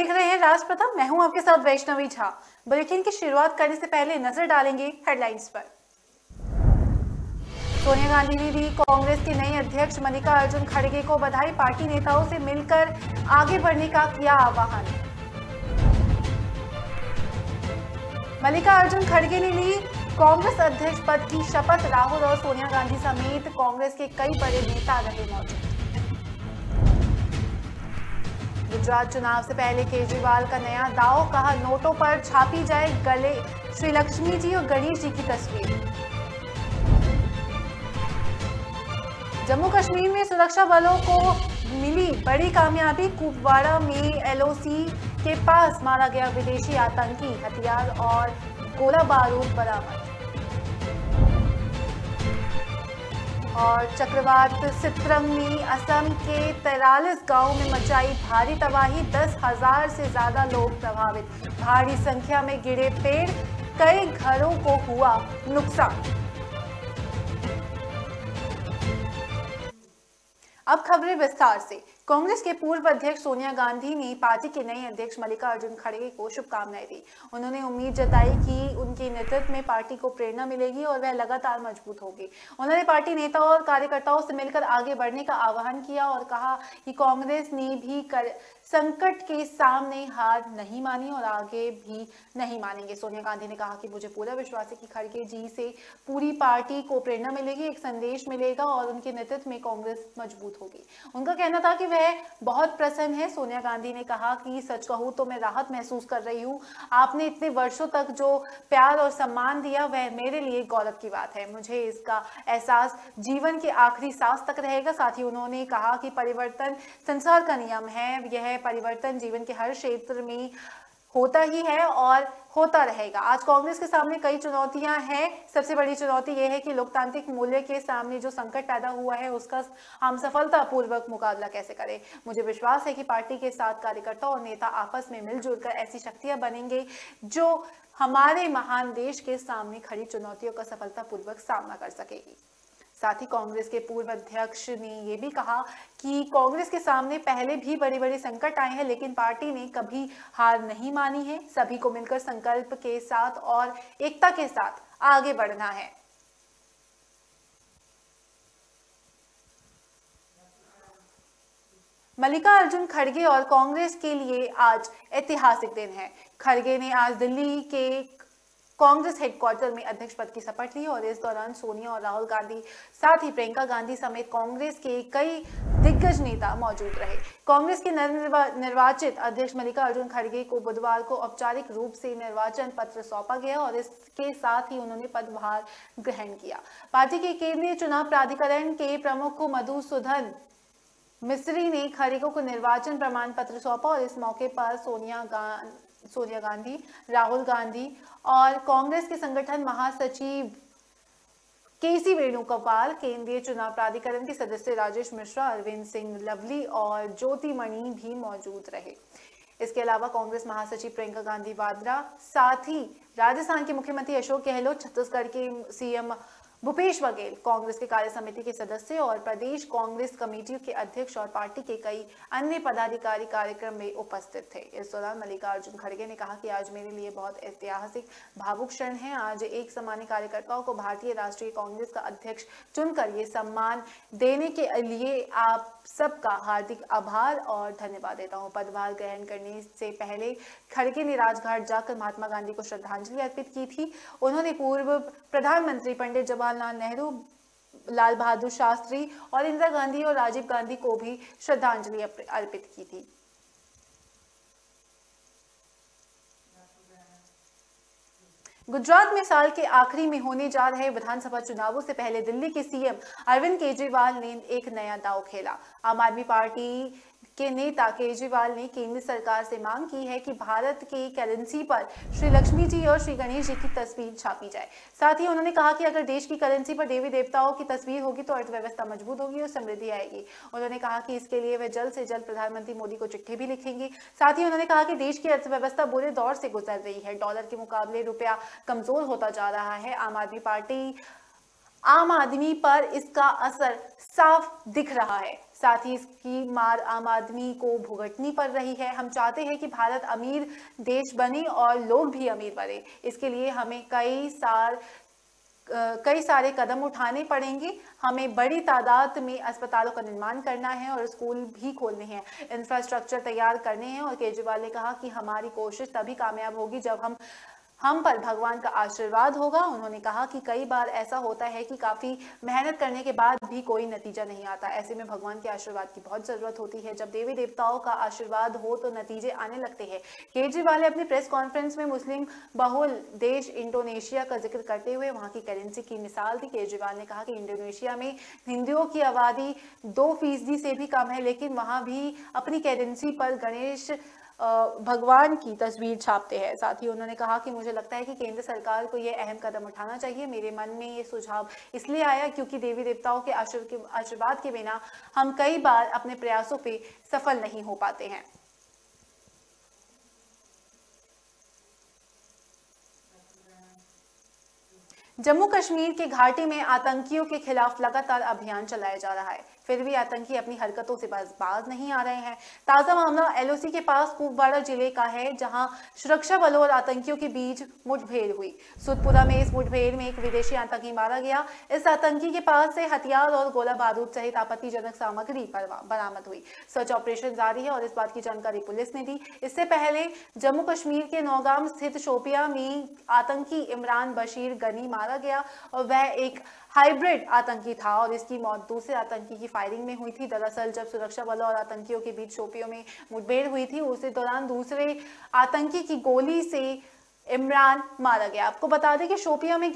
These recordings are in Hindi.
देख रहे हैं राष्ट्र प्रथम। मैं हूं आपके साथ वैष्णवी झा। बुलेटिन की शुरुआत करने से पहले नजर डालेंगे हेडलाइंस पर। सोनिया गांधी ने दी कांग्रेस के नए अध्यक्ष मल्लिकार्जुन खड़गे को बधाई। पार्टी नेताओं से मिलकर आगे बढ़ने का किया आह्वान। मल्लिकार्जुन खड़गे ने ली कांग्रेस अध्यक्ष पद की शपथ। राहुल और सोनिया गांधी समेत कांग्रेस के कई बड़े नेता रहे मौजूद। गुजरात चुनाव से पहले केजरीवाल का नया दाव। कहा, नोटों पर छापी जाए गले श्री लक्ष्मी जी और गणेश जी की तस्वीर। जम्मू कश्मीर में सुरक्षा बलों को मिली बड़ी कामयाबी। कुपवाड़ा में एलओसी के पास मारा गया विदेशी आतंकी। हथियार और गोला बारूद बरामद। और चक्रवात सित्रंग ने असम के 43 गांवों में मचाई भारी तबाही। 10,000 से ज्यादा लोग प्रभावित। भारी संख्या में गिरे पेड़, कई घरों को हुआ नुकसान। अब खबरें विस्तार से। कांग्रेस के पूर्व अध्यक्ष सोनिया गांधी ने पार्टी के नए अध्यक्ष मल्लिकार्जुन खड़गे को शुभकामनाएं दी। उन्होंने उम्मीद जताई कि उनके नेतृत्व में पार्टी को प्रेरणा मिलेगी और वह लगातार मजबूत होगी। उन्होंने पार्टी नेताओं और कार्यकर्ताओं से मिलकर आगे बढ़ने का आह्वान किया और कहा कि कांग्रेस ने भी संकट के सामने हार नहीं मानी और आगे भी नहीं मानेंगे। सोनिया गांधी ने कहा कि मुझे पूरा विश्वास है कि खड़गे जी से पूरी पार्टी को प्रेरणा मिलेगी, एक संदेश मिलेगा और उनके नेतृत्व में कांग्रेस मजबूत होगी। उनका कहना था कि वह बहुत प्रसन्न है। सोनिया गांधी ने कहा कि सच कहूं तो मैं राहत महसूस कर रही हूं। आपने इतने वर्षों तक जो प्यार और सम्मान दिया वह मेरे लिए गौरव की बात है। मुझे इसका एहसास जीवन के आखिरी सांस तक रहेगा। साथ ही उन्होंने कहा कि परिवर्तन संसार का नियम है। यह परिवर्तन जीवन के हर क्षेत्र में होता ही है और होता रहेगा। आज कांग्रेस के सामने कई चुनौतियां हैं। सबसे बड़ी चुनौती यह है कि लोकतांत्रिक मूल्य के सामने जो संकट पैदा हुआ है उसका हम सफलतापूर्वक मुकाबला कैसे करें। मुझे विश्वास है कि पार्टी के साथ कार्यकर्ता और नेता आपस में मिलजुल कर ऐसी शक्तियां बनेंगे जो हमारे महान देश के सामने खड़ी चुनौतियों का सफलतापूर्वक सामना कर सकेगी। साथ ही कांग्रेस के पूर्व अध्यक्ष ने यह भी कहा कि कांग्रेस के सामने पहले भी बड़े बड़े संकट आए हैं लेकिन पार्टी ने कभी हार नहीं मानी है। सभी को मिलकर संकल्प के साथ और एकता के साथ आगे बढ़ना है। मल्लिकार्जुन खड़गे और कांग्रेस के लिए आज ऐतिहासिक दिन है। खड़गे ने आज दिल्ली के कांग्रेस हेडक्वार्टर में अध्यक्ष पद की शपथ ली और इस दौरान सोनिया और राहुल गांधी, साथ ही प्रियंका गांधी समेत कांग्रेस के कई दिग्गज नेता मौजूद रहे। कांग्रेस के नवनिर्वाचित अध्यक्ष मल्लिकार्जुन खड़गे को बुधवार को औपचारिक रूप से निर्वाचन पत्र सौंपा गया और इसके साथ ही उन्होंने पदभार ग्रहण किया। पार्टी के केंद्रीय चुनाव प्राधिकरण के प्रमुख मधुसूदन मिस्त्री ने खड़गे को निर्वाचन प्रमाण पत्र सौंपा और इस मौके पर सोनिया गांधी, राहुल गांधी और कांग्रेस के संगठन महासचिव केसी वेणुगोपाल, केंद्रीय चुनाव प्राधिकरण के सदस्य राजेश मिश्रा, अरविंद सिंह लवली और ज्योतिमणि भी मौजूद रहे। इसके अलावा कांग्रेस महासचिव प्रियंका गांधी वाड्रा, साथ ही राजस्थान के मुख्यमंत्री अशोक गहलोत, छत्तीसगढ़ के सीएम भूपेश बघेल, कांग्रेस के कार्य समिति के सदस्य और प्रदेश कांग्रेस कमेटी के अध्यक्ष और पार्टी के कई अन्य पदाधिकारी कार्यक्रम में उपस्थित थे। इस दौरान मल्लिकार्जुन खड़गे ने कहा कि आज मेरे लिए बहुत ऐतिहासिक भावुक क्षण है। आज एक सामान्य कार्यकर्ताओं को भारतीय राष्ट्रीय कांग्रेस का अध्यक्ष चुनकर ये सम्मान देने के लिए आप सबका हार्दिक आभार और धन्यवाद देता हूं। पदभार ग्रहण करने से पहले खड़गे ने राजघाट जाकर महात्मा गांधी को श्रद्धांजलि अर्पित की थी। उन्होंने पूर्व प्रधानमंत्री पंडित जवाहरलाल नेहरू, लाल बहादुर शास्त्री और इंदिरा गांधी और राजीव गांधी को भी श्रद्धांजलि अर्पित की थी। गुजरात में साल के आखिरी में होने जा रहे विधानसभा चुनावों से पहले दिल्ली के सीएम अरविंद केजरीवाल ने एक नया दांव खेला। आम आदमी पार्टी के नेता केजरीवाल ने केंद्र सरकार से मांग की है कि भारत की करेंसी पर श्री लक्ष्मी जी और श्री गणेश जी की तस्वीर छापी जाए। साथ ही उन्होंने कहा कि अगर देश की करेंसी पर देवी देवताओं की तस्वीर होगी तो अर्थव्यवस्था मजबूत होगी और समृद्धि आएगी। उन्होंने कहा कि इसके लिए वे जल्द से जल्द प्रधानमंत्री मोदी को चिट्ठी भी लिखेंगे। साथ ही उन्होंने कहा कि देश की अर्थव्यवस्था बुरे दौर से गुजर रही है। डॉलर के मुकाबले रुपया कमजोर होता जा रहा है। आम आदमी पर इसका असर साफ दिख रहा है। साथ ही इसकी मार आम आदमी को भुगतनी पड़ रही है। हम चाहते हैं कि भारत अमीर देश बने और लोग भी अमीर बने। इसके लिए हमें कई सारे कदम उठाने पड़ेंगे। हमें बड़ी तादाद में अस्पतालों का निर्माण करना है और स्कूल भी खोलने हैं, इंफ्रास्ट्रक्चर तैयार करने हैं। और केजरीवाल ने कहा कि हमारी कोशिश तभी कामयाब होगी जब हम पर भगवान का आशीर्वाद होगा। उन्होंने कहा कि कई बार ऐसा होता है कि काफ़ी मेहनत करने के बाद भी कोई नतीजा नहीं आता। ऐसे में भगवान के आशीर्वाद की बहुत ज़रूरत होती है। जब देवी देवताओं का आशीर्वाद हो तो नतीजे आने लगते हैं। केजरीवाल ने अपनी प्रेस कॉन्फ्रेंस में मुस्लिम बहुल देश इंडोनेशिया का जिक्र करते हुए वहाँ की करेंसी की मिसाल दी। केजरीवाल ने कहा कि इंडोनेशिया में हिंदुओं की आबादी 2% से भी कम है, लेकिन वहाँ भी अपनी करेंसी पर गणेश भगवान की तस्वीर छापते हैं। साथ ही उन्होंने कहा कि मुझे लगता है कि केंद्र सरकार को यह अहम कदम उठाना चाहिए। मेरे मन में ये सुझाव इसलिए आया क्योंकि देवी देवताओं के आशीर्वाद के बिना हम कई बार अपने प्रयासों पे सफल नहीं हो पाते हैं। जम्मू कश्मीर के घाटी में आतंकियों के खिलाफ लगातार अभियान चलाया जा रहा है, फिर भी आतंकी अपनी हरकतों से बाज नहीं आ रहे हैं। ताजा मामला एलओसी के पास कुपवाड़ा जिले का है, जहां सुरक्षा बलों और आतंकियों के बीच मुठभेड़ हुई। सुतपुरा में इस मुठभेड़ में एक विदेशी आतंकी मारा गया। इस आतंकी के पास से हथियार और गोला बारूद सहित आपत्तिजनक सामग्री बरामद हुई। सर्च ऑपरेशन जारी है और इस बात की जानकारी पुलिस ने दी। इससे पहले जम्मू कश्मीर के नौगाम स्थित शोपिया में आतंकी इमरान बशीर गनी मारा गया और वह एक हाइब्रिड आतंकी था और इसकी मौत दूसरे आतंकी की फायरिंग में हुई थी। दरअसल जब सुरक्षा बलों और आतंकियों के बीच शोपियों में मुठभेड़ हुई थी, उसी दौरान दूसरे आतंकी की गोली से इमरान मारा गया। आपको बता दें कि शोपिया में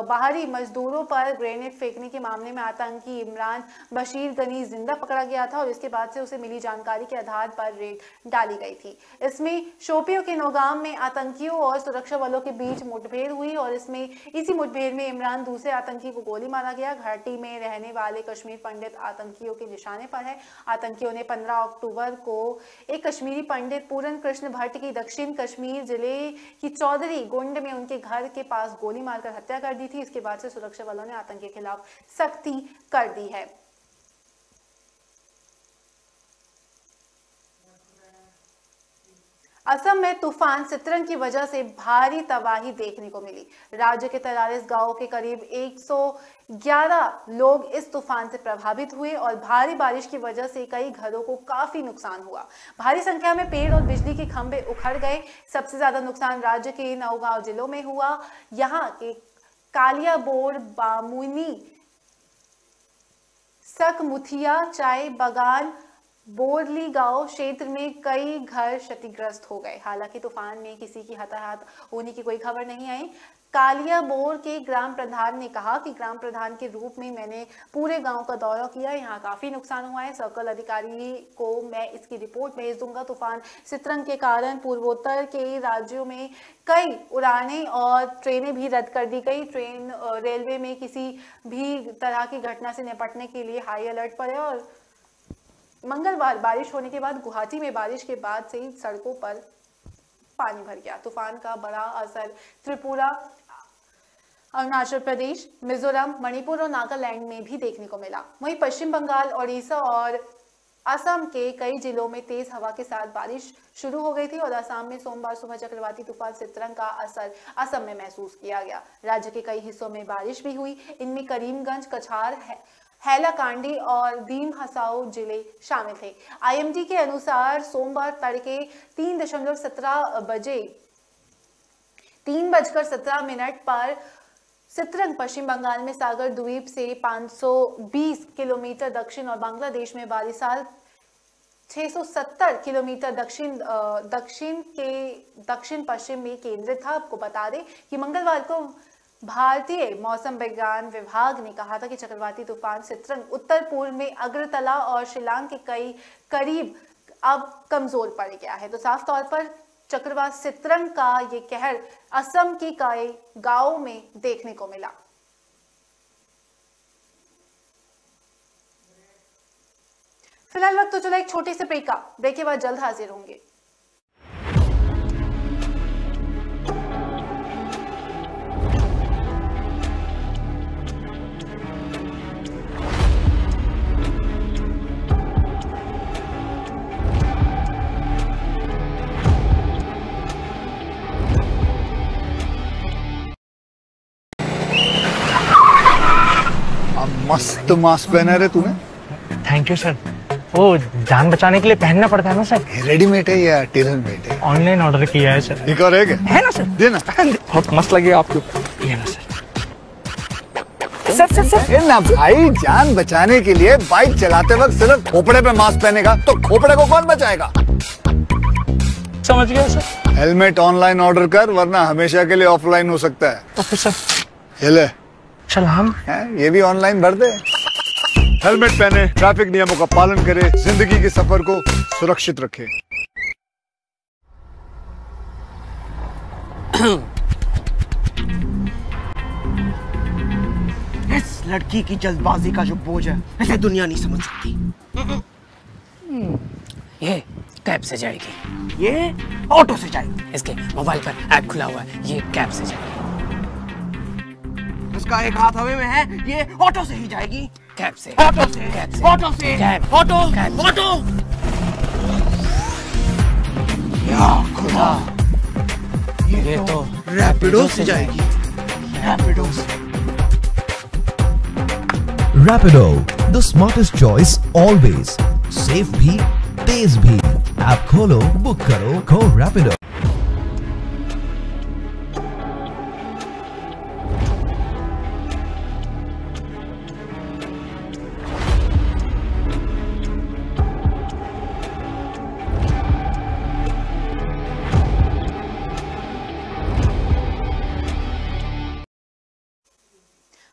बाहरी मजदूरों पर ग्रेनेड फेंकने के मामले में आतंकी इमरान बशीर गनी जिंदा पकड़ा गया था और इसके बाद से उसे मिली जानकारी के आधार पर रेड डाली गई थी। इसमें शोपिया के नौगाम में आतंकियों और सुरक्षा बलों के बीच मुठभेड़ हुई और इसी मुठभेड़ में इमरान दूसरे आतंकी को गोली मारा गया। घाटी में रहने वाले कश्मीर पंडित आतंकियों के निशाने पर है। आतंकियों ने 15 अक्टूबर को एक कश्मीरी पंडित पूरन कृष्ण भट्ट की दक्षिण कश्मीर जिले की चौधरी गुंड में उनके घर के पास गोली मारकर हत्या कर दी थी। इसके बाद से सुरक्षा बलों ने आतंक के खिलाफ सख्ती कर दी है। असम में तूफान सितरंग की वजह से भारी तबाही देखने को मिली। राज्य के 43 गांवों के करीब 111 लोग इस तूफान से प्रभावित हुए और भारी बारिश की वजह से कई घरों को काफी नुकसान हुआ। भारी संख्या में पेड़ और बिजली के खंभे उखड़ गए। सबसे ज्यादा नुकसान राज्य के 9 गांव जिलों में हुआ। यहाँ के कालियाबोर, बामुनी, सकमुथिया, चाय बगान, बोरली गांव क्षेत्र में कई घर क्षतिग्रस्त हो गए। हालांकि तूफान में किसी की हताहत होने की कोई खबर नहीं आई। कालियाबोर के ग्राम प्रधान ने कहा कि ग्राम प्रधान के रूप में मैंने पूरे गांव का दौरा किया, यहाँ काफी नुकसान हुआ है। सर्कल अधिकारी को मैं इसकी रिपोर्ट भेज दूंगा। तूफान सितरंग के कारण पूर्वोत्तर के राज्यों में कई उड़ानें और ट्रेनें भी रद्द कर दी गई। रेलवे में किसी भी तरह की घटना से निपटने के लिए हाई अलर्ट पर है और मंगलवार बारिश होने के बाद गुवाहाटी में बारिश के बाद से ही सड़कों पर पानी भर गया। तूफान का बड़ा असर त्रिपुरा, अरुणाचल प्रदेश, मिजोरम, मणिपुर और नागालैंड में भी देखने को मिला। वहीं पश्चिम बंगाल, ओडिशा और असम के कई जिलों में तेज हवा के साथ बारिश शुरू हो गई थी और असम में सोमवार सुबह चक्रवाती तूफान सितरंग का असर असम में महसूस किया गया। राज्य के कई हिस्सों में बारिश भी हुई। इनमें करीमगंज, कछार, हैलाकांडी और दीम हसाओ जिले शामिल थे। आईएमडी के अनुसार सोमवार तड़के 3:17 बजे 3:17 पर सितरंग पश्चिम बंगाल में सागर द्वीप से 520 किलोमीटर दक्षिण और बांग्लादेश में बारिसाल 670 किलोमीटर दक्षिण पश्चिम में केंद्रित था। आपको बता दें कि मंगलवार को भारतीय मौसम विज्ञान विभाग ने कहा था कि चक्रवाती तूफान सितरंग उत्तर पूर्व में अगरतला और शिलांग के करीब अब कमजोर पड़ गया है। तो साफ तौर पर चक्रवात सितरंग का ये कहर असम के कई गांवों में देखने को मिला। फिलहाल वक्त तो चला एक छोटे से ब्रेक के बाद जल्द हाजिर होंगे। मस्त मास्क पहना रे तूने। Thank you sir. वो जान बचाने के लिए पहनना पड़ता है ना सर। रेडीमेड है या टेलर मेड है? ऑनलाइन ऑर्डर किया है सर। एक और है ना सर? देना। बहुत मस्त लगेगा आपको। ये ना सर। सर ना भाई, जान बचाने के लिए बाइक चलाते वक्त सिर्फ खोपड़े पे मास्क पहनेगा तो खोपड़े को कौन बचाएगा? समझ गया सर। हेलमेट ऑनलाइन ऑर्डर कर, वरना हमेशा के लिए ऑफलाइन हो सकता है। Okay sir. ये ले। चल हम ये भी ऑनलाइन भर दे। हेलमेट पहने, ट्रैफिक नियमों का पालन करे, जिंदगी के सफर को सुरक्षित रखे। इस लड़की की जल्दबाजी का जो बोझ है, इसे दुनिया नहीं समझ सकती। ये कैब से जाएगी। ये ऑटो से जाएगी। इसके मोबाइल पर ऐप खुला हुआ है, ये कैब से जाएगी। उसका एक हाथ हवा में है, ये ऑटो से ही जाएगी। कैब से। ऑटो से। कैब से। ऑटो से। कैब। ऑटो। कैब। ऑटो। या खुदा, ये तो रैपिडो से जाएगी। रैपिडो से। Rapido, the smartest choice always. Safe भी, तेज भी। ऐप खोलो, बुक करो, go Rapido।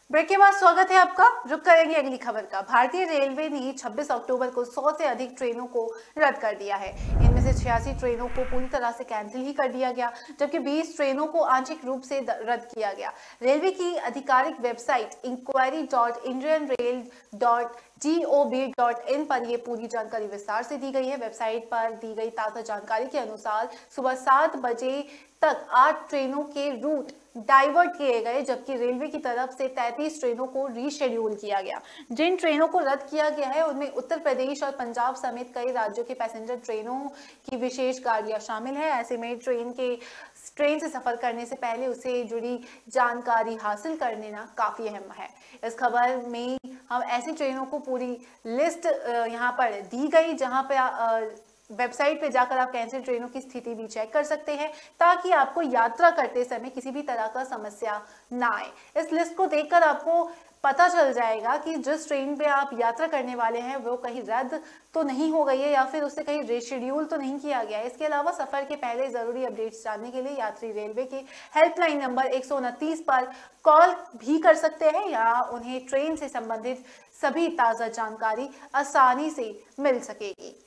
ब्रेक के बाद स्वागत है आपका। रुक करेंगे अगली खबर का। भारतीय रेलवे ने 26 अक्टूबर को 100 से अधिक ट्रेनों को रद्द कर दिया है। इनमें से 86 ट्रेनों को पूरी तरह से कैंसिल ही कर दिया गया, जबकि 20 ट्रेनों को आंशिक रूप से रद्द किया गया। रेलवे की आधिकारिक वेबसाइट inquiry.indianrail.gov.in पर यह पूरी जानकारी विस्तार से दी गई है। वेबसाइट पर दी गई ताजा जानकारी के अनुसार सुबह 7 बजे तक 8 ट्रेनों के रूट डाइवर्ट किए गए, जबकि रेलवे की तरफ से 33 ट्रेनों को रीशेड्यूल किया गया। जिन ट्रेनों को रद्द किया गया है उनमें उत्तर प्रदेश और पंजाब समेत कई राज्यों के पैसेंजर ट्रेनों की विशेष गाड़ियां शामिल है। ऐसे में ट्रेन से सफर करने से पहले उसे जुड़ी जानकारी हासिल करने ना काफी अहम है। इस खबर में हम ऐसी ट्रेनों को पूरी लिस्ट यहाँ पर दी गई, जहां पर वेबसाइट पे जाकर आप कैंसिल ट्रेनों की स्थिति भी चेक कर सकते हैं, ताकि आपको यात्रा करते समय किसी भी तरह का समस्या ना आए। इस लिस्ट को देखकर आपको पता चल जाएगा कि जिस ट्रेन पे आप यात्रा करने वाले हैं वो कहीं रद्द तो नहीं हो गई है या फिर उससे कहीं रीशेड्यूल तो नहीं किया गया है। इसके अलावा सफर के पहले जरूरी अपडेट्स जानने के लिए यात्री रेलवे के हेल्पलाइन नंबर 129 पर कॉल भी कर सकते हैं, या उन्हें ट्रेन से संबंधित सभी ताजा जानकारी आसानी से मिल सकेगी।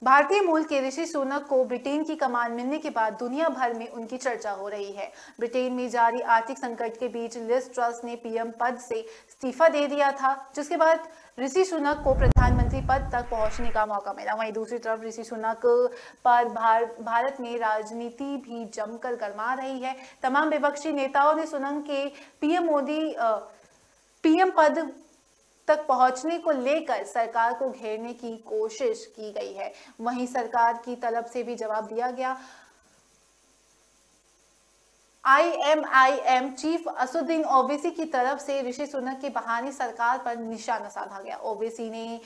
भारतीय मूल के ऋषि सुनक को ब्रिटेन की कमान मिलने के बाद दुनिया भर में उनकी चर्चा हो रही है। ब्रिटेन में जारी आर्थिक संकट के बीच लिज ट्रस ने पीएम पद से इस्तीफा दे दिया था, जिसके बाद ऋषि सुनक को प्रधानमंत्री पद तक पहुंचने का मौका मिला। वहीं दूसरी तरफ ऋषि सुनक पर भारत में राजनीति भी जमकर गरमा रही है। तमाम विपक्षी नेताओं ने सुनक के पीएम पद तक पहुंचने को लेकर सरकार को घेरने की कोशिश की गई है। वहीं सरकार की तरफ से भी जवाब दिया गया। IMIM चीफ असुद्दीन ओवैसी की तरफ से ऋषि सुनक के बहाने सरकार पर निशाना साधा गया। ओवैसी ने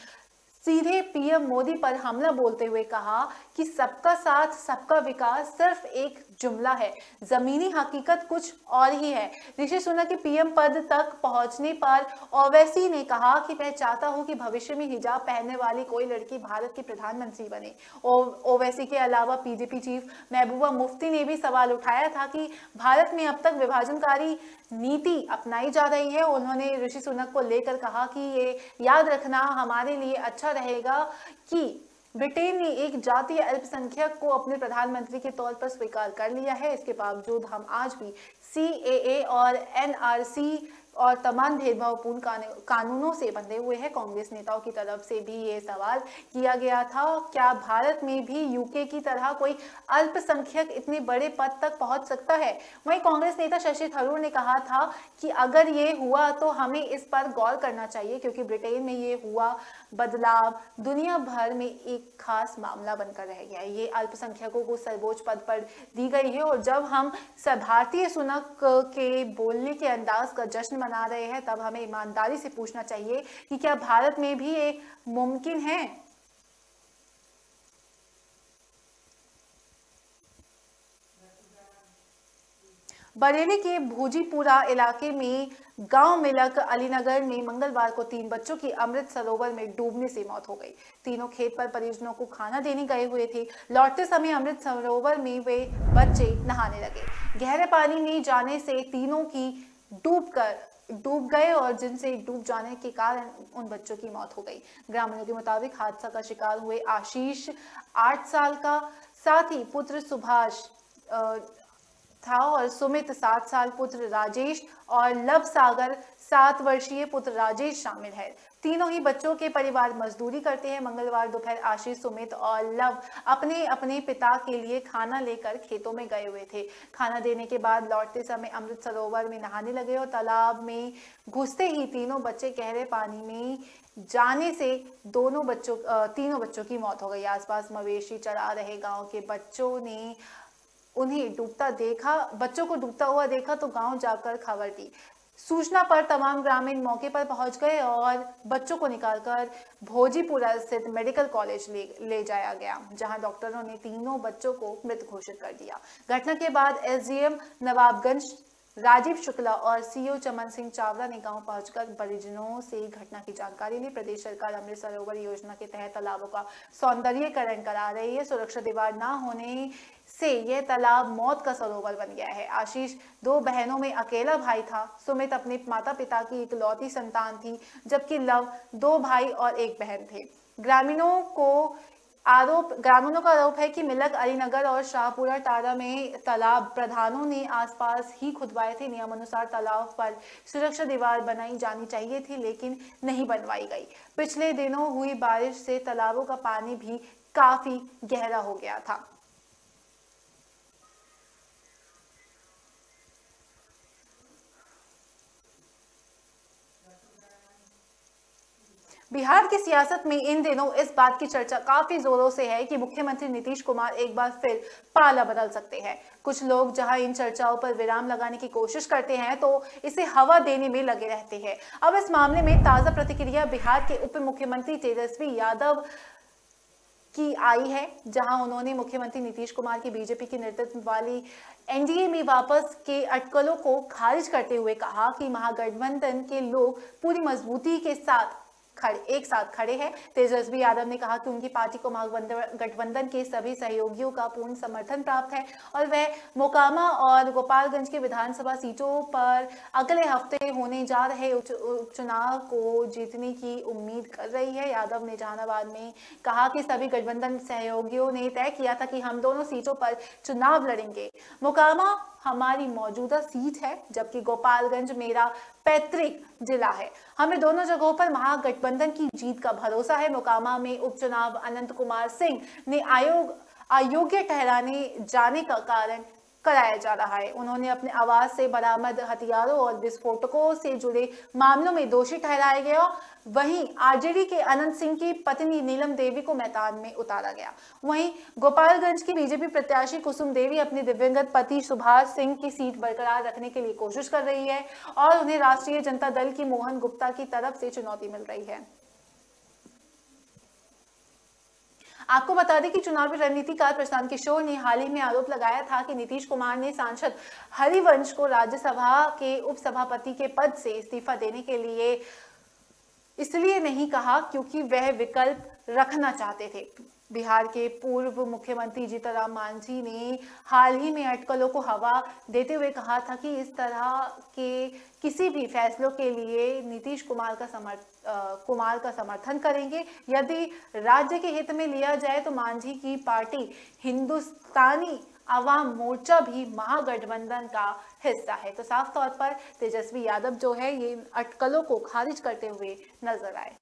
सीधे पीएम मोदी पर हमला बोलते हुए कहा कि सबका साथ सबका विकास सिर्फ एक जुमला है, जमीनी हकीकत कुछ और ही है। ऋषि सुनक के पीएम पद तक पहुंचने पर ओवैसी ने कहा कि मैं चाहता हूं कि भविष्य में हिजाब पहनने वाली कोई लड़की भारत की प्रधानमंत्री बने। ओवैसी के अलावा बीजेपी चीफ महबूबा मुफ्ती ने भी सवाल उठाया था कि भारत में अब तक विभाजनकारी नीति अपनाई जा रही है। उन्होंने ऋषि सुनक को लेकर कहा कि ये याद रखना हमारे लिए अच्छा रहेगा कि ब्रिटेन ने एक जातीय अल्पसंख्यक को अपने प्रधानमंत्री के तौर पर स्वीकार कर लिया है। इसके बावजूद हम आज भी CAA और NRC और तमाम भेदभावपूर्ण कानूनों से बंधे हुए हैं। कांग्रेस नेताओं की तरफ से भी ये सवाल किया गया था, क्या भारत में भी यूके की तरह कोई अल्पसंख्यक इतने बड़े पद तक पहुंच सकता है। वहीं कांग्रेस नेता शशि थरूर ने कहा था कि अगर ये हुआ तो हमें इस पर गौर करना चाहिए, क्योंकि ब्रिटेन में ये हुआ बदलाव दुनिया भर में एक खास मामला बनकर रह गया है। ये अल्पसंख्यकों को सर्वोच्च पद पर दी गई है और जब हम भारतीय सुनक के बोलने के अंदाज का जश्न मना रहे हैं तब हमें ईमानदारी से पूछना चाहिए कि क्या भारत में भी ये मुमकिन है। बरेली के भोजीपुरा इलाके में गांव मिलक अलीनगर में मंगलवार को 3 बच्चों की अमृत सरोवर में डूबने से मौत हो गई। तीनों खेत पर परिजनों को खाना देने गए हुए थे। लौटते समय अमृत सरोवर में वे बच्चे नहाने लगे। गहरे पानी में जाने से तीनों की डूब गए और जिनसे डूब जाने के कारण उन बच्चों की मौत हो गई। ग्रामीणों के मुताबिक हादसा का शिकार हुए आशीष 8 साल का, साथ ही पुत्र सुभाष था और सुमित 7 साल पुत्र राजेश और लव सागर 7 वर्षीय पुत्र राजेश शामिल है। तीनों ही बच्चों के परिवार मजदूरी करते हैं। मंगलवार दोपहर आशीष, सुमित और लव अपने अपने पिता के लिए खाना लेकर खेतों में गए हुए थे। खाना देने के बाद लौटते समय अमृत सरोवर में नहाने लगे और तालाब में घुसते ही तीनों बच्चे गहरे पानी में जाने से तीनों बच्चों की मौत हो गई। आसपास मवेशी चरा रहे गांव के बच्चों ने बच्चों को डूबता हुआ देखा तो गांव जाकर खबर दी। सूचना पर तमाम ग्रामीण मौके पर पहुंच गए और बच्चों को निकालकर भोजीपुरा स्थित मेडिकल कॉलेज ले जाया गया, जहां डॉक्टरों ने तीनों बच्चों को मृत घोषित कर दिया। घटना के बाद एसडीएम नवाबगंज राजीव शुक्ला और सीओ चमन सिंह चावला ने गांव पहुंचकर परिजनों से घटना की जानकारी ली। प्रदेश सरकार अमृत सरोवर योजना के तहत तालाबों का सौंदर्यीकरण करा रही है। सुरक्षा दीवार न होने से यह तालाब मौत का सरोवर बन गया है। आशीष 2 बहनों में अकेला भाई था। सुमित अपने माता पिता की इकलौती संतान थी, जबकि लव 2 भाई और 1 बहन थे। ग्रामीणों का आरोप है कि मिलक अलीनगर और शाहपुरा टारा में तालाब प्रधानों ने आसपास ही खुदवाए थे। नियमानुसार तालाब पर सुरक्षा दीवार बनाई जानी चाहिए थी, लेकिन नहीं बनवाई गई। पिछले दिनों हुई बारिश से तालाबों का पानी भी काफी गहरा हो गया था। बिहार की सियासत में इन दिनों इस बात की चर्चा काफी जोरों से है कि मुख्यमंत्री नीतीश कुमार एक बार फिर पाला बदल सकते हैं। कुछ लोग जहां इन चर्चाओं पर विराम लगाने की कोशिश करते हैं तो इसे हवा देने में लगे रहते हैं। अब इस मामले में ताजा प्रतिक्रिया बिहार के उप मुख्यमंत्री तेजस्वी यादव की आई है, जहां उन्होंने मुख्यमंत्री नीतीश कुमार की बीजेपी के नेतृत्व वाली एनडीए में वापस के अटकलों को खारिज करते हुए कहा कि महागठबंधन के लोग पूरी मजबूती के साथ एक साथ खड़े हैं। तेजस्वी यादव ने कहा कि उनकी पार्टी को महागठबंधन के सभी सहयोगियों का पूर्ण समर्थन प्राप्त है और वह मोकामा और गोपालगंज के विधानसभा सीटों पर अगले हफ्ते होने जा रहे उपचुनाव को जीतने की उम्मीद कर रही है। यादव ने जहानाबाद में कहा कि सभी गठबंधन सहयोगियों ने तय किया था कि हम दोनों सीटों पर चुनाव लड़ेंगे। मोकामा हमारी मौजूदा सीट है, जबकि गोपालगंज मेरा पैतृक जिला है। हमें दोनों जगहों पर महागठबंधन की जीत का भरोसा है। मोकामा में उपचुनाव अनंत कुमार सिंह ने अयोग्य ठहराने जाने का कारण कराया जा रहा है। उन्होंने अपने आवास से बरामद हथियारों और विस्फोटकों से जुड़े मामलों में दोषी ठहराया गया। वहीं आरजेडी के अनंत सिंह की पत्नी नीलम देवी को मैदान में उतारा गया। वहीं गोपालगंज की बीजेपी प्रत्याशी कुसुम देवी अपने दिवंगत पति सुभाष सिंह की सीट बरकरार रखने के लिए कोशिश कर रही है और उन्हें राष्ट्रीय जनता दल की मोहन गुप्ता की तरफ से चुनौती मिल रही है। आपको बता दें कि चुनावी रणनीतिकार प्रशांत किशोर ने हाल ही में आरोप लगाया था कि नीतीश कुमार ने सांसद हरिवंश को राज्यसभा के उपसभापति के पद से इस्तीफा देने के लिए इसलिए नहीं कहा क्योंकि वह विकल्प रखना चाहते थे। बिहार के पूर्व मुख्यमंत्री जीतनराम मांझी ने हाल ही में अटकलों को हवा देते हुए कहा था कि इस तरह के किसी भी फैसलों के लिए नीतीश कुमार का समर्थन करेंगे। यदि राज्य के हित में लिया जाए तो मांझी की पार्टी हिंदुस्तानी आवाम मोर्चा भी महागठबंधन का हिस्सा है। तो साफ तौर पर तेजस्वी यादव जो है ये अटकलों को खारिज करते हुए नजर आए।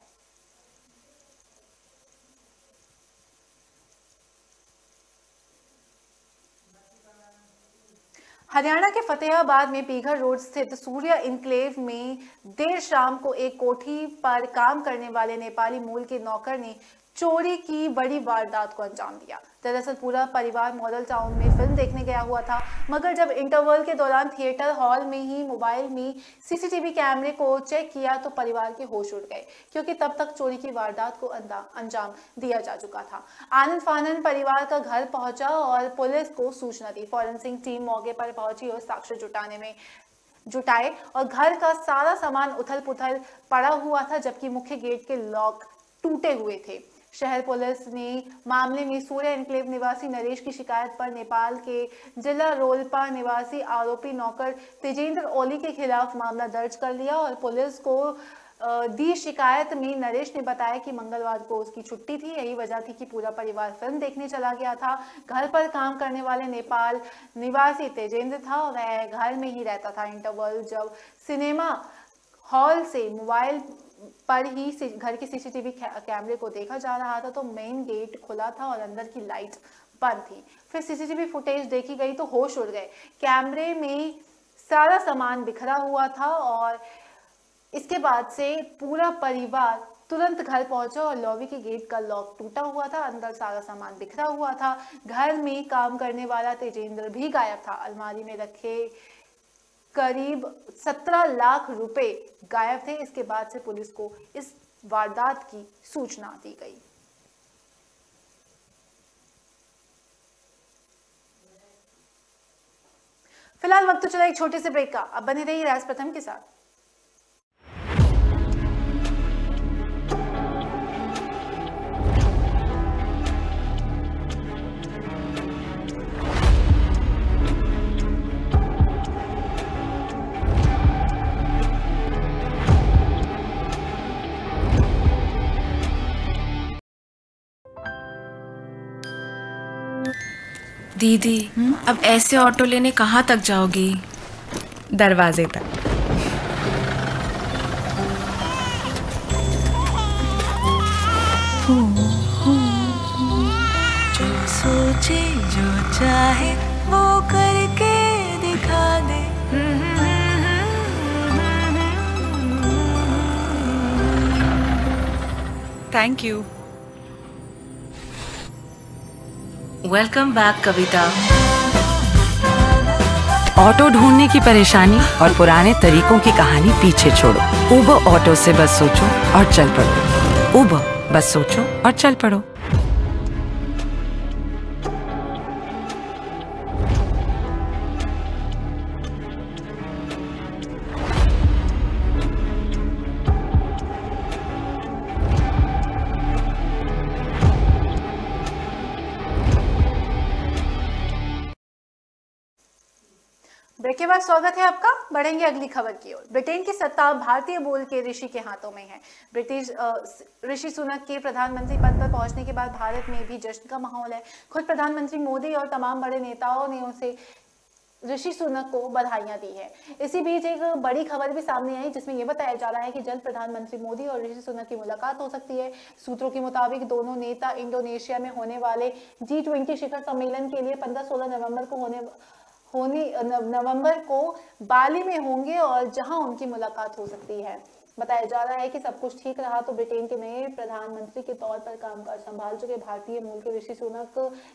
हरियाणा के फतेहाबाद में पीघर रोड स्थित सूर्या इनक्लेव में देर शाम को एक कोठी पर काम करने वाले नेपाली मूल के नौकर ने चोरी की बड़ी वारदात को अंजाम दिया। दरअसल पूरा परिवार मॉडल टाउन में फिल्म देखने गया हुआ था, मगर जब इंटरवल के दौरान थिएटर हॉल में ही मोबाइल में सीसीटीवी कैमरे को चेक किया तो परिवार के होश उड़ गए, क्योंकि तब तक चोरी की वारदात को अंजाम दिया जा चुका था। आनंद फानंद परिवार का घर पहुंचा और पुलिस को सूचना दी। फॉरेंसिक टीम मौके पर पहुंची और साक्ष्य जुटाए और घर का सारा सामान उथल पुथल पड़ा हुआ था, जबकि मुख्य गेट के लॉक टूटे हुए थे। शहर पुलिस ने मामले में सूर्या एनक्लेव निवासी नरेश की शिकायत पर नेपाल के जिला रोलपा निवासी आरोपी नौकर तेजेंद्र ओली के खिलाफ मामला दर्ज कर लिया और पुलिस को दी शिकायत में नरेश ने बताया कि मंगलवार को उसकी छुट्टी थी। यही वजह थी कि पूरा परिवार फिल्म देखने चला गया था। घर पर काम करने वाले नेपाल निवासी तेजेंद्र था और वह घर में ही रहता था। इंटरवल जब सिनेमा हॉल से मोबाइल पर ही घर की सीसीटीवी कैमरे को देखा जा रहा था तो मेन गेट खुला था और अंदर की लाइट बंद थी। फिर सीसीटीवी फुटेज देखी गई तो होश उड़ गए। कैमरे में सारा सामान बिखरा हुआ था और इसके बाद से पूरा परिवार तुरंत घर पहुंचा और लॉबी के गेट का लॉक टूटा हुआ था, अंदर सारा सामान बिखरा हुआ था। घर में काम करने वाला तेजेंद्र भी गायब था। अलमारी में रखे करीब 17 लाख रुपए गायब थे। इसके बाद से पुलिस को इस वारदात की सूचना दी गई। फिलहाल वक्त तो चला एक छोटे से ब्रेक का। अब बने रहिए राज प्रथम के साथ। दीदी अब ऐसे ऑटो लेने कहाँ तक जाओगी? दरवाजे तक। जो सोचे जो चाहे वो करके दिखा दे। Thank you. Welcome back Kavita. Auto ढूंढने की परेशानी और पुराने तरीकों की कहानी पीछे छोड़ो। उबर ऑटो से बस सोचो और चल पड़ो। उबर बस सोचो और चल पड़ो। ब्रेक के बाद स्वागत है आपका। बढ़ेंगे अगली खबर की ओर। ब्रिटेन की सत्ता भारतीय मूल के ऋषि के हाथों में है। ब्रिटिश ऋषि सुनक के प्रधानमंत्री पद पर पहुंचने के बाद भारत में भी जश्न का माहौल है। खुद प्रधानमंत्री मोदी और तमाम बड़े नेताओं ने उसे ऋषि सुनक को बधाइयां दी है। इसी बीच एक बड़ी खबर भी सामने आई जिसमें यह बताया जा रहा है कि जल्द प्रधानमंत्री मोदी और ऋषि सुनक की मुलाकात हो सकती है। सूत्रों के मुताबिक दोनों नेता इंडोनेशिया में होने वाले G20 शिखर सम्मेलन के लिए 15-16 नवंबर को बाली में होंगे और जहां उनकी मुलाकात हो सकती है। बताया जा रहा है कि सब कुछ ठीक रहा तो ब्रिटेन के नए प्रधानमंत्री के तौर पर कामकाज संभाल चुके भारतीय मूल के ऋषि सुनक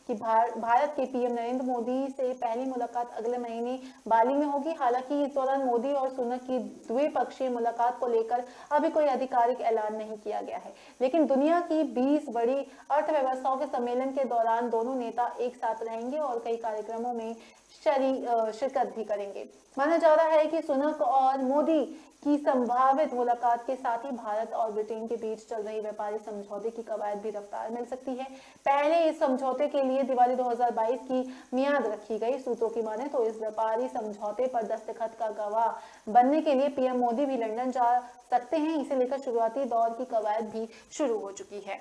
की भारत के पीएम नरेंद्र मोदी से पहली मुलाकात अगले महीने बाली में होगी। हालांकि इस दौरान मोदी और सुनक की द्विपक्षीय मुलाकात को लेकर अभी कोई आधिकारिक ऐलान नहीं किया गया है, लेकिन दुनिया की 20 बड़ी अर्थव्यवस्थाओं के सम्मेलन के दौरान दोनों नेता एक साथ रहेंगे और कई कार्यक्रमों में शिरकत भी करेंगे। माना जा रहा है कि सुनक और मोदी की संभावित मुलाकात के साथ ही भारत और ब्रिटेन के बीच चल रही व्यापारिक समझौते की कवायद भी रफ्तार मिल सकती है। पहले इस समझौते के लिए दिवाली 2022 की मियाद रखी गई। सूत्रों की माने तो इस व्यापारी समझौते पर दस्तखत का गवाह बनने के लिए पीएम मोदी भी लंदन जा सकते हैं। इसे लेकर शुरुआती दौर की कवायद भी शुरू हो चुकी है।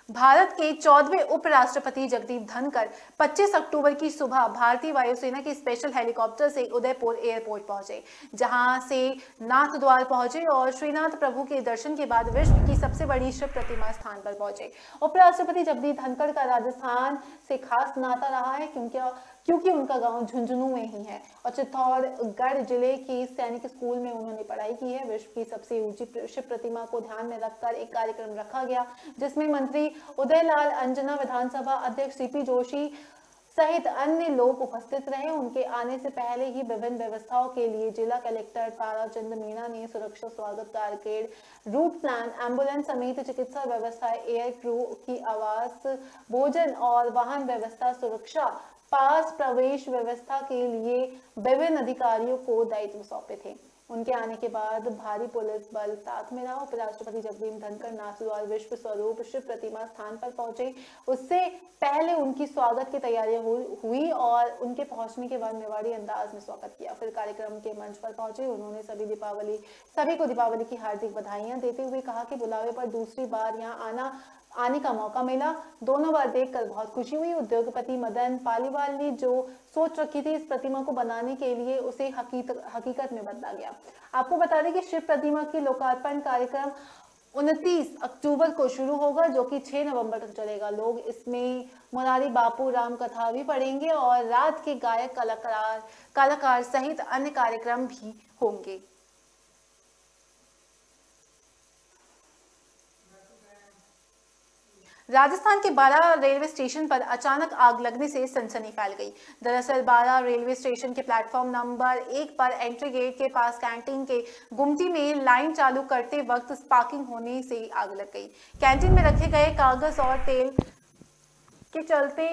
भारत के 14वें उपराष्ट्रपति जगदीप धनखड़ 25 अक्टूबर की सुबह भारतीय वायुसेना के स्पेशल हेलीकॉप्टर से उदयपुर एयरपोर्ट पहुंचे, जहां से नाथ द्वार पहुंचे और श्रीनाथ प्रभु के दर्शन के बाद विश्व की सबसे बड़ी शिव प्रतिमा स्थान पर पहुंचे। उपराष्ट्रपति जगदीप धनखड़ का राजस्थान से खास नाता रहा है क्योंकि उनका गांव झुंझुनू में ही है और चित्तौड़गढ़ जिले के सैनिक स्कूल में उन्होंने पढ़ाई की है। विश्व की सबसे ऊंची शिव प्रतिमा को ध्यान में रखकर एक कार्यक्रम रखा गया, जिसमें मंत्री उदयलाल अंजना, विधानसभा अध्यक्ष सीपी जोशी सहित अन्य लोग उपस्थित रहे। उनके आने से पहले ही विभिन्न व्यवस्थाओं के लिए जिला कलेक्टर ताराचंद मीणा ने सुरक्षा, स्वागत कारकेड, रूट प्लान, एम्बुलेंस समेत चिकित्सा व्यवस्था, एयर क्रू की आवास, भोजन और वाहन व्यवस्था, सुरक्षा, पास, प्रवेश व्यवस्था के लिए विभिन्न अधिकारियों को दायित्व सौंपे थे। उनके आने के बाद भारी पुलिस बल साथ में रहा। उपराष्ट्रपति जगदीप धनखड़ नाथद्वार विश्व स्वरूप शिव प्रतिमा स्थान पर पहुंचे। उससे पहले उनकी स्वागत की तैयारियां हुई और उनके पहुंचने के बाद मेवाड़ी अंदाज में स्वागत किया। फिर कार्यक्रम के मंच पर पहुंचे। उन्होंने सभी को दीपावली की हार्दिक बधाइयां देते हुए कहा कि बुलावे पर दूसरी बार यहाँ आने का मौका मिला। दोनों बार देखकर बहुत खुशी हुई। उद्योगपति मदन पालीवाल ने जो सोच रखी थी इस प्रतिमा को बनाने के लिए, उसे हकीकत में बदला गया। आपको बता दें कि शिव प्रतिमा की लोकार्पण कार्यक्रम 29 अक्टूबर को शुरू होगा, जो कि 6 नवंबर तक चलेगा। लोग इसमें मुरारी बापू राम कथा भी पढ़ेंगे और रात के गायक कलाकार सहित अन्य कार्यक्रम भी होंगे। राजस्थान के बारा रेलवे स्टेशन पर अचानक आग लगने से सनसनी फैल गई। दरअसल बारा रेलवे स्टेशन के प्लेटफॉर्म नंबर 1 पर एंट्री गेट के पास कैंटीन के गुमटी में लाइन चालू करते वक्त स्पार्किंग होने से आग लग गई। कैंटीन में रखे गए कागज और तेल के चलते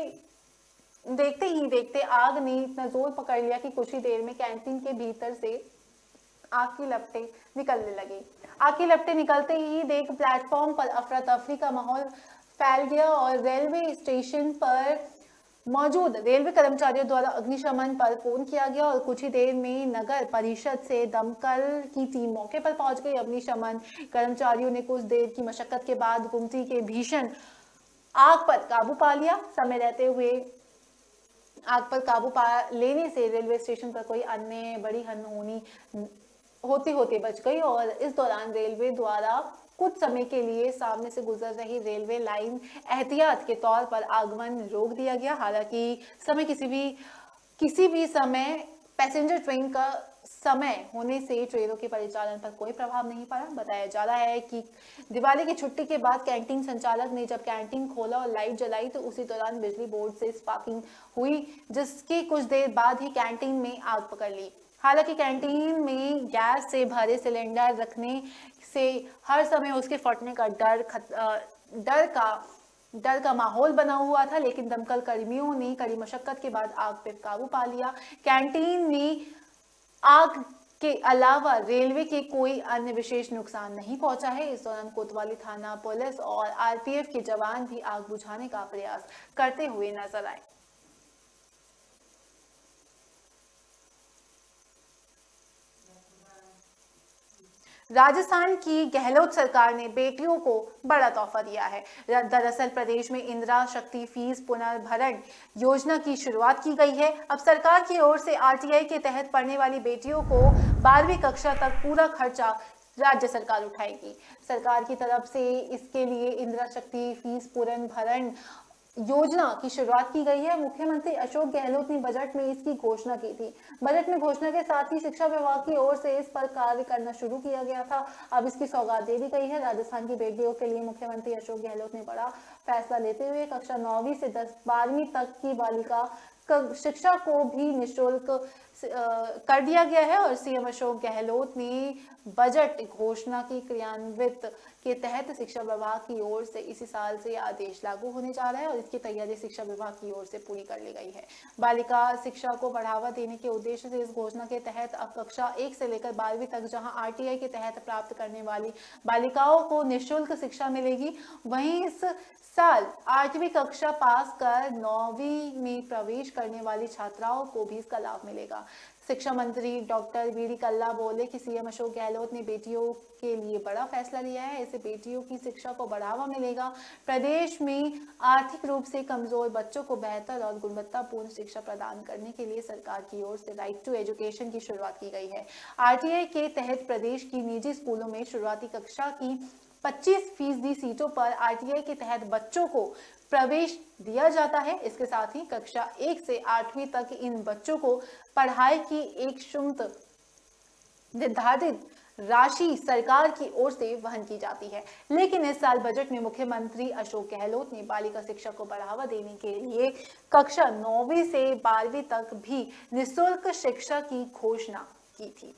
देखते ही देखते आग ने इतना जोर पकड़ लिया कि कुछ ही देर में कैंटीन के भीतर से आग की लपटें निकलने लगी। आग की लपटें निकलते ही देख प्लेटफॉर्म पर अफरा तफरी का माहौल फैल गया और रेलवे स्टेशन पर मौजूद रेलवे कर्मचारियों द्वारा अग्निशमन पर फोन किया गया और कुछ ही देर में नगर परिषद से दमकल की टीम मौके पर पहुंच गई। अग्निशमन कर्मचारियों ने कुछ देर की मशक्कत के बाद गुमटी के भीषण आग पर काबू पा लिया। समय रहते हुए आग पर काबू पा लेने से रेलवे स्टेशन पर कोई अन्य बड़ी अनहोनी होते बच गई और इस दौरान रेलवे द्वारा कुछ समय के लिए सामने से गुजर रही रेलवे लाइन एहतियात के तौर पर आगमन रोक दिया गया। हालांकि किसी भी समय पैसेंजर ट्रेन का समय होने से ट्रेनों के परिचालन पर कोई प्रभाव नहीं पड़ा। बताया जा रहा है कि दिवाली की छुट्टी के बाद कैंटीन संचालक ने जब कैंटीन खोला और लाइट जलाई तो उसी दौरान बिजली बोर्ड से स्पार्किंग हुई, जिसके कुछ देर बाद ही कैंटीन में आग पकड़ ली। हालांकि कैंटीन में गैस से भरे सिलेंडर रखने से हर समय उसके फटने का डर का माहौल बना हुआ था, लेकिन दमकल कर्मियों ने कड़ी मशक्कत के बाद आग पर काबू पा लिया। कैंटीन में आग के अलावा रेलवे के कोई अन्य विशेष नुकसान नहीं पहुंचा है। इस दौरान कोतवाली थाना पुलिस और आरपीएफ के जवान भी आग बुझाने का प्रयास करते हुए नजर आए। राजस्थान की गहलोत सरकार ने बेटियों को बड़ा तोहफा दिया है। दरअसल प्रदेश में इंदिरा शक्ति फीस पुनर्भरण योजना की शुरुआत की गई है। अब सरकार की ओर से आरटीआई के तहत पढ़ने वाली बेटियों को 12वीं कक्षा तक पूरा खर्चा राज्य सरकार उठाएगी। सरकार की तरफ से इसके लिए इंदिरा शक्ति फीस पुनर्भरण योजना की शुरुआत की गई है। मुख्यमंत्री अशोक गहलोत ने बजट में इसकी घोषणा की थी। बजट में घोषणा के साथ ही शिक्षा विभाग की ओर से इस पर कार्य करना शुरू किया गया था। अब इसकी सौगात दे दी गई है। राजस्थान की बेटियों के लिए मुख्यमंत्री अशोक गहलोत ने बड़ा फैसला लेते हुए कक्षा 9वीं से 12वीं तक की बालिका शिक्षा को भी निःशुल्क कर दिया गया है और सीएम अशोक गहलोत ने बजट घोषणा की क्रियान्वित के तहत शिक्षा विभाग की ओर से इसी साल से आदेश लागू होने जा रहा है और इसकी तैयारी शिक्षा विभाग की ओर से पूरी कर ली गई है। बालिका शिक्षा को बढ़ावा देने के उद्देश्य से इस घोषणा के तहत अब कक्षा 1 से लेकर 12वीं तक जहां आरटीआई के तहत प्राप्त करने वाली बालिकाओं को निःशुल्क शिक्षा मिलेगी, वहीं इस साल 8वीं कक्षा पास कर 9वीं में प्रवेश करने वाली छात्राओं को भी इसका लाभ मिलेगा। शिक्षा मंत्री डॉक्टर बी डी कल्ला बोले कि सीएम अशोक गहलोत ने बेटियों के लिए बड़ा फैसला लिया है। इससे बेटियों की शिक्षा को बढ़ावा मिलेगा। प्रदेश में आर्थिक रूप से कमजोर बच्चों को बेहतर और गुणवत्तापूर्ण शिक्षा प्रदान करने के लिए सरकार की ओर से राइट टू एजुकेशन की शुरुआत की गई है। आरटीआई के तहत प्रदेश की निजी स्कूलों में शुरुआती कक्षा की 25% सीटों पर आरटीआई के तहत बच्चों को प्रवेश दिया जाता है। इसके साथ ही कक्षा 1 से 8वीं तक इन बच्चों को पढ़ाई की एक शुल्क निर्धारित राशि सरकार की ओर से वहन की जाती है। लेकिन इस साल बजट में मुख्यमंत्री अशोक गहलोत ने बालिका शिक्षा को बढ़ावा देने के लिए कक्षा 9वीं से 12वीं तक भी निःशुल्क शिक्षा की घोषणा की थी।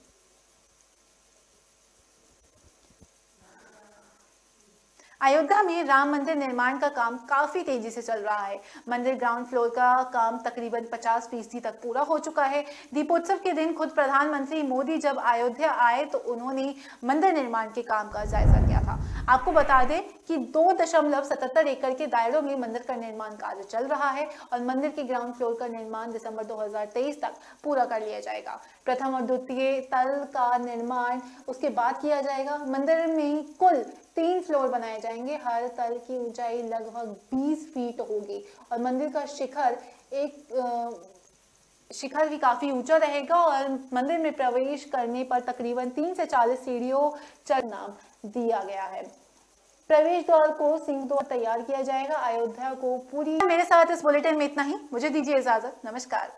अयोध्या में राम मंदिर निर्माण का काम काफी तेजी से चल रहा है। मंदिर ग्राउंड फ्लोर का काम तकरीबन 50% तक पूरा हो चुका है। दीपोत्सव के दिन खुद प्रधानमंत्री मोदी जब अयोध्या आए तो उन्होंने मंदिर निर्माण के काम का जायजा लिया था। आपको बता दें कि 2.77 एकड़ के दायरों में मंदिर का निर्माण कार्य चल रहा है और मंदिर के ग्राउंड फ्लोर का निर्माण दिसंबर 2023 तक पूरा कर लिया जाएगा। प्रथम और द्वितीय तल का निर्माण उसके बाद किया जाएगा। मंदिर में कुल 3 फ्लोर बनाए जाएंगे। हर तल की ऊंचाई लगभग 20 फीट होगी और मंदिर का शिखर भी काफी ऊंचा रहेगा और मंदिर में प्रवेश करने पर तकरीबन 30 से 40 सीढ़ियों नाम दिया गया है। प्रवेश द्वार को सिंह द्वार तैयार किया जाएगा। अयोध्या को पूरी। मेरे साथ इस बुलेटिन में इतना ही। मुझे दीजिए इजाजत। नमस्कार।